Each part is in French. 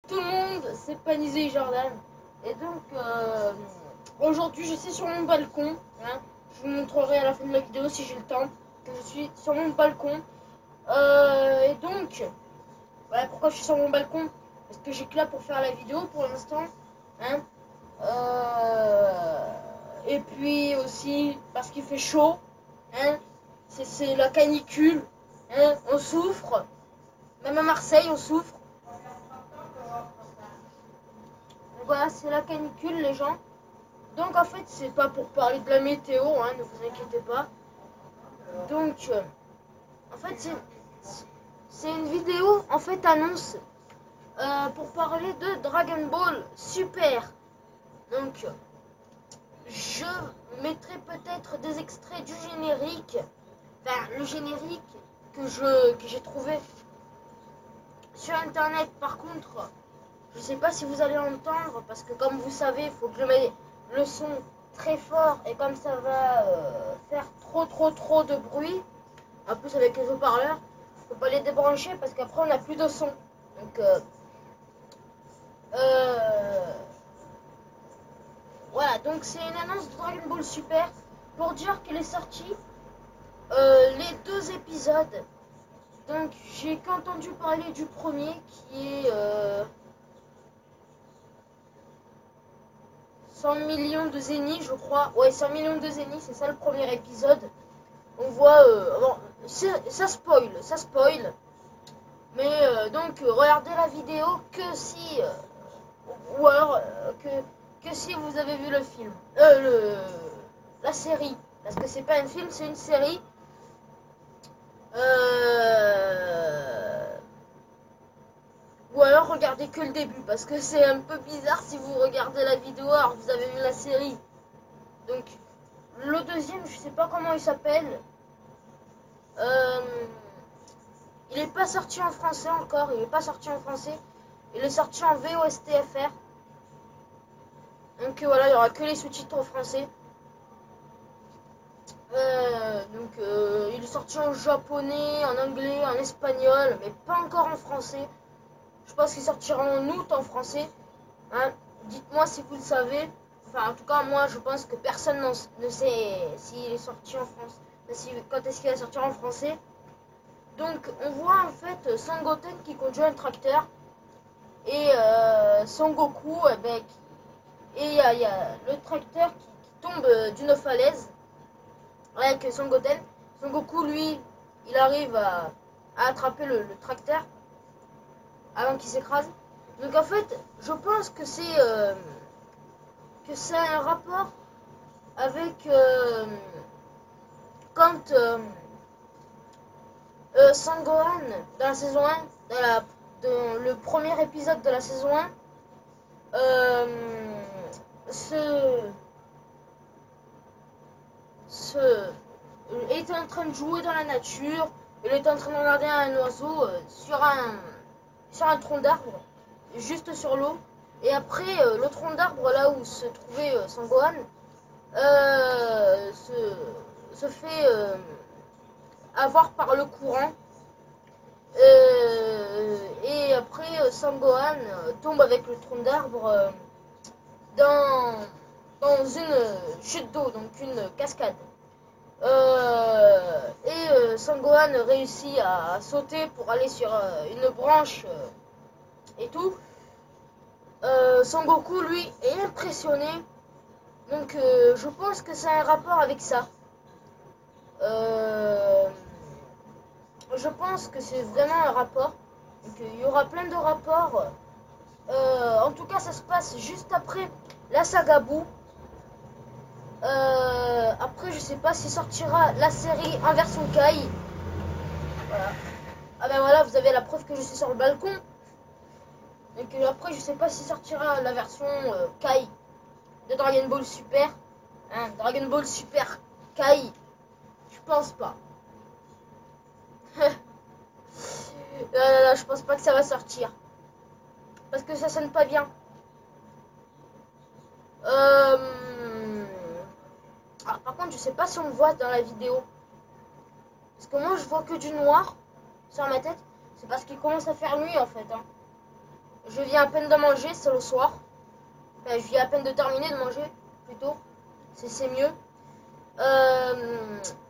tout le monde, c'est Panizé Jordan. Et donc, aujourd'hui, je suis sur mon balcon. Hein. Je vous montrerai à la fin de la vidéo si j'ai le temps. Que je suis sur mon balcon. Et donc, pourquoi je suis sur mon balcon? Parce que j'ai que là pour faire la vidéo pour l'instant. Hein. Et puis aussi parce qu'il fait chaud. Hein. C'est la canicule. Hein. On souffre. Même à Marseille, on souffre. Voilà, c'est la canicule, les gens. Donc, en fait, c'est pas pour parler de la météo, hein, ne vous inquiétez pas. Donc, en fait, c'est une vidéo, en fait, annonce pour parler de Dragon Ball Super. Donc, je mettrai peut-être des extraits du générique. Enfin, le générique que j'ai trouvé sur Internet, par contre. Je sais pas si vous allez l'entendre parce que comme vous savez, il faut que je mette le son très fort et comme ça va faire trop de bruit. En plus avec les haut-parleurs, faut pas les débrancher parce qu'après on n'a plus de son. Donc voilà, donc c'est une annonce de Dragon Ball Super pour dire qu'il est sorti les 2 épisodes. Donc j'ai qu'entendu parler du premier qui est 100 millions de zéniths, je crois. Ouais, 100 millions de zéniths, c'est ça le premier épisode. On voit... bon, ça spoil. Mais donc, regardez la vidéo que si... ou alors que si vous avez vu le film. La série. Parce que c'est pas un film, c'est une série. Ou alors regardez que le début. Parce que c'est un peu bizarre si vous regardez la vidéo alors que vous avez vu la série. Donc... Le deuxième, je sais pas comment il s'appelle. Il est pas sorti en français encore. Il est pas sorti en français. Il est sorti en VOSTFR. Donc voilà, il y aura que les sous-titres en français. Il est sorti en japonais, en anglais, en espagnol, mais pas encore en français. Je pense qu'il sortira en août en français. Hein. Dites-moi si vous le savez. Enfin, en tout cas, moi, je pense que personne ne sait s'il est sorti en France. Quand est-ce qu'il va sortir en français. Donc, on voit en fait Son Goten qui conduit un tracteur. Et Son Goku, et il y a le tracteur qui tombe d'une falaise. Avec Son Goten. Son Goku, lui, il arrive à attraper le tracteur avant qu'il s'écrase. Donc, en fait, je pense que c'est un rapport avec quand Son Gohan dans la saison 1, dans le premier épisode de la saison 1, il était en train de jouer dans la nature, il était en train de regarder un oiseau sur un tronc d'arbre, juste sur l'eau. Et après, le tronc d'arbre, là où se trouvait Son Gohan, se fait avoir par le courant. Et après, Son Gohan tombe avec le tronc d'arbre dans une chute d'eau, donc une cascade. Son Gohan réussit à sauter pour aller sur une branche et tout. Son Goku, lui, est impressionné. Donc, je pense que c'est un rapport avec ça. Je pense que c'est vraiment un rapport. Donc, il y aura plein de rapports. En tout cas, ça se passe juste après la saga Buu. Après, je sais pas si sortira la série en version Kai. Voilà. Ah ben voilà, vous avez la preuve que je suis sur le balcon. Donc après, je sais pas si sortira la version Kai de Dragon Ball Super. Hein, Dragon Ball Super Kai. Je pense pas. Je pense pas que ça va sortir. Parce que ça sonne pas bien. Par contre, je sais pas si on le voit dans la vidéo. Parce que moi, je vois que du noir sur ma tête. C'est parce qu'il commence à faire nuit, en fait. Hein. je viens à peine de manger, c'est le soir. Enfin, je viens à peine de terminer de manger, plutôt. C'est mieux.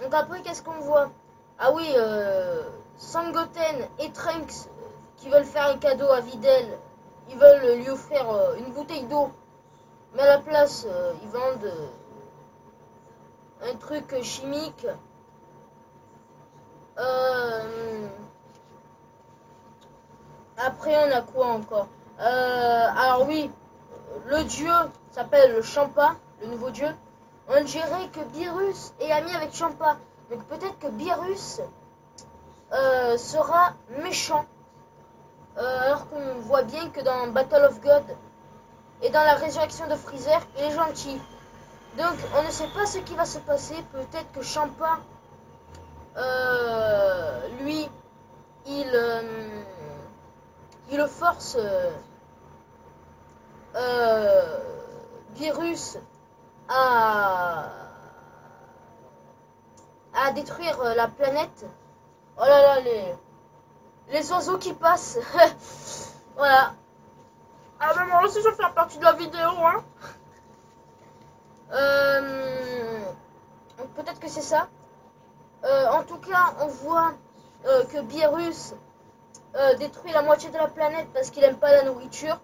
Donc après, qu'est-ce qu'on voit? Ah oui, Sangoten et Trunks qui veulent faire un cadeau à Videl. Ils veulent lui offrir une bouteille d'eau. Mais à la place, ils vendent un truc chimique. Après, on a quoi encore? Alors oui, le dieu s'appelle Champa, le nouveau dieu. On dirait que Beerus est ami avec Champa. Donc peut-être que Beerus sera méchant. Alors qu'on voit bien que dans Battle of God et dans la résurrection de Freezer, il est gentil. Donc on ne sait pas ce qui va se passer. Peut-être que Champa, lui, il force Beerus à détruire la planète. Oh là là, les oiseaux qui passent. Voilà. Ah mais moi aussi je vais faire partie de la vidéo, hein. Peut-être que c'est ça. En tout cas, on voit que Beerus détruit la moitié de la planète parce qu'il aime pas la nourriture.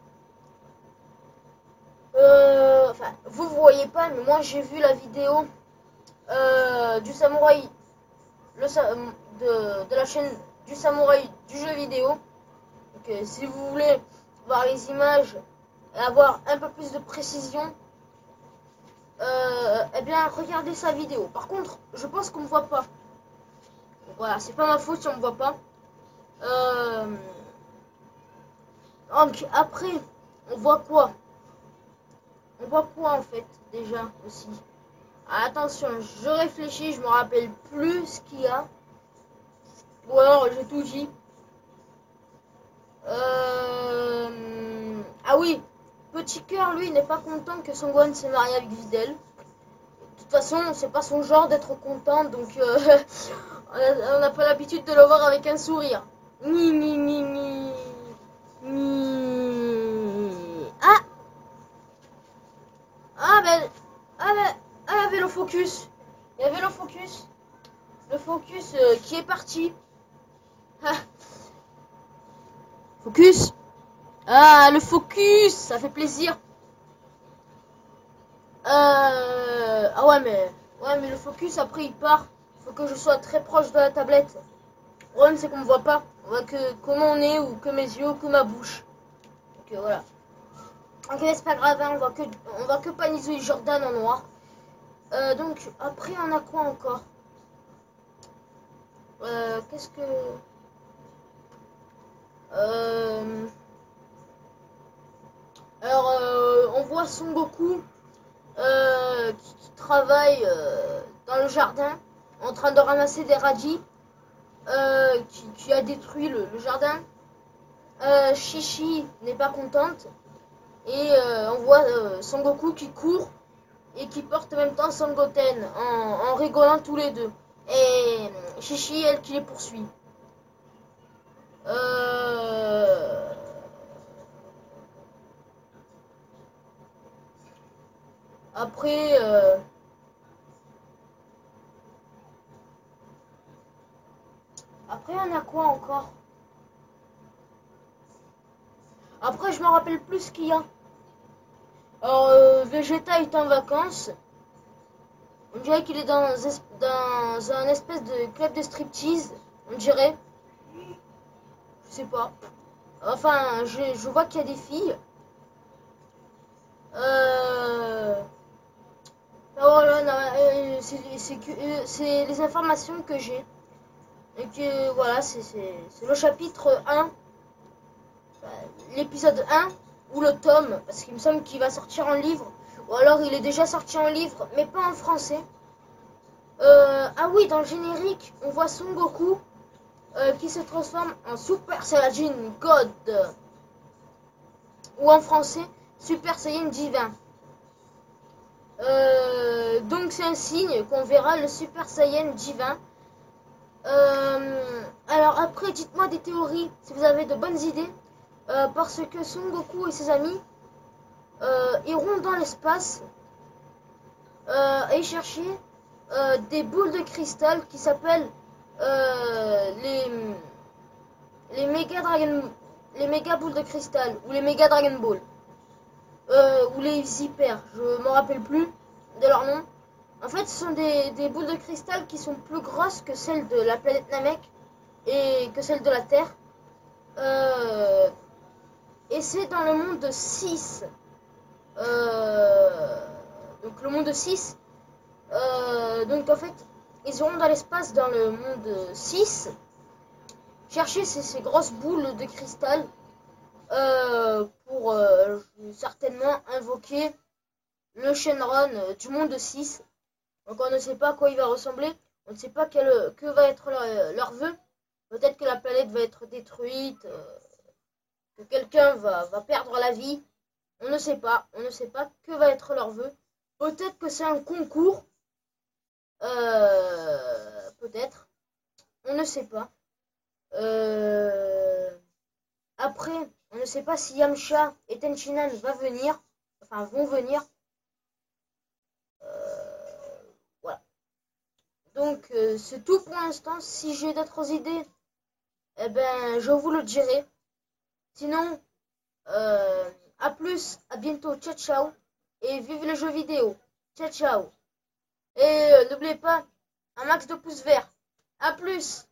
Enfin, vous voyez pas, mais moi j'ai vu la vidéo du samouraï, de la chaîne du samouraï du jeu vidéo. Donc, si vous voulez voir les images et avoir un peu plus de précision, eh bien regardez sa vidéo. Par contre, je pense qu'on me voit pas. Donc, voilà, c'est pas ma faute si on me voit pas. Donc après, on voit quoi? On voit quoi en fait déjà aussi? Attention, je réfléchis, je me rappelle plus ce qu'il y a. Ou alors j'ai tout dit. Ah oui, Petit Cœur, lui, n'est pas content que Son Gohan s'est marié avec Videl. De toute façon, c'est pas son genre d'être content, donc on n'a pas l'habitude de le voir avec un sourire. Ni ni ni ni ni. Il y avait le focus. Il y avait le focus. Le focus qui est parti. Ah. Focus. Ah, le focus, ça fait plaisir. Ah ouais mais le focus après il part. Il faut que je sois très proche de la tablette. Le problème c'est qu'on me voit pas. On voit que comment on est ou que mes yeux ou que ma bouche. Donc voilà. Ok, c'est pas grave, hein, on voit que Panizo et Jordan en noir. Donc après on a quoi encore? Qu'est-ce que alors on voit Son Goku qui travaille dans le jardin en train de ramasser des radis qui a détruit le jardin. Chichi n'est pas contente et on voit Son Goku qui court et qui porte en même temps Son Goten en rigolant tous les deux. Et Chichi, elle, qui les poursuit. Après, on a quoi encore? Après, je me rappelle plus ce qu'il y a. Alors, Vegeta est en vacances. On dirait qu'il est dans un espèce de club de striptease. On dirait. Je sais pas. Enfin, je vois qu'il y a des filles. Voilà, c'est les informations que j'ai. Et que voilà, c'est le chapitre 1. L'épisode 1 ou le tome. Parce qu'il me semble qu'il va sortir en livre. Ou alors il est déjà sorti en livre, mais pas en français. Ah oui, dans le générique, on voit Son Goku qui se transforme en Super Saiyajin God. Ou en français, Super Saiyan Divin. Donc c'est un signe qu'on verra le Super Saiyan Divin. Alors après, dites-moi des théories si vous avez de bonnes idées. parce que Son Goku et ses amis iront dans l'espace et chercher des boules de cristal qui s'appellent les méga dragon, les méga boules de cristal ou les méga Dragon Ball ou les hyper, je m'en rappelle plus de leur nom. En fait, ce sont des boules de cristal qui sont plus grosses que celles de la planète Namek et que celles de la Terre. Et c'est dans le monde 6. Donc le monde 6. Donc en fait, ils iront dans l'espace dans le monde 6. Chercher ces grosses boules de cristal pour certainement invoquer le Shenron du monde 6. Donc on ne sait pas à quoi il va ressembler. On ne sait pas que va être leur vœu. Peut-être que la planète va être détruite, que quelqu'un va perdre la vie. On ne sait pas. On ne sait pas que va être leur vœu. Peut-être que c'est un concours. Peut-être. On ne sait pas. Après, on ne sait pas si Yamcha et Tenshinhan vont venir. Voilà. Donc, c'est tout pour l'instant. Si j'ai d'autres idées, eh ben, je vous le dirai. Sinon, à plus, à bientôt, ciao ciao, et vive les jeux vidéo. Ciao ciao. Et n'oubliez pas, un max de pouces verts. À plus.